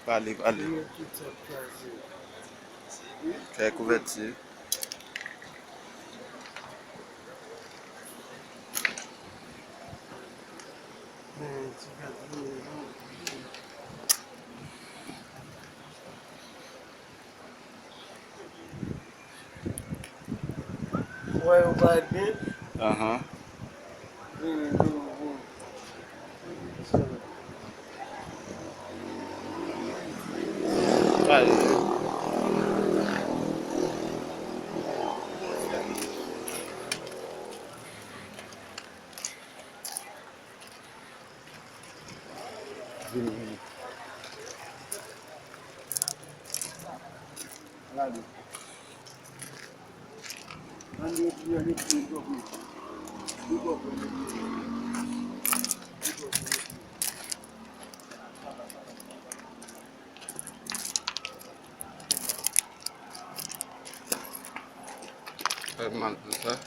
Vale, vale. Hiyo kitu kazi. Quer convertir? Why you bad man? Aham. Aí. Mano, tá?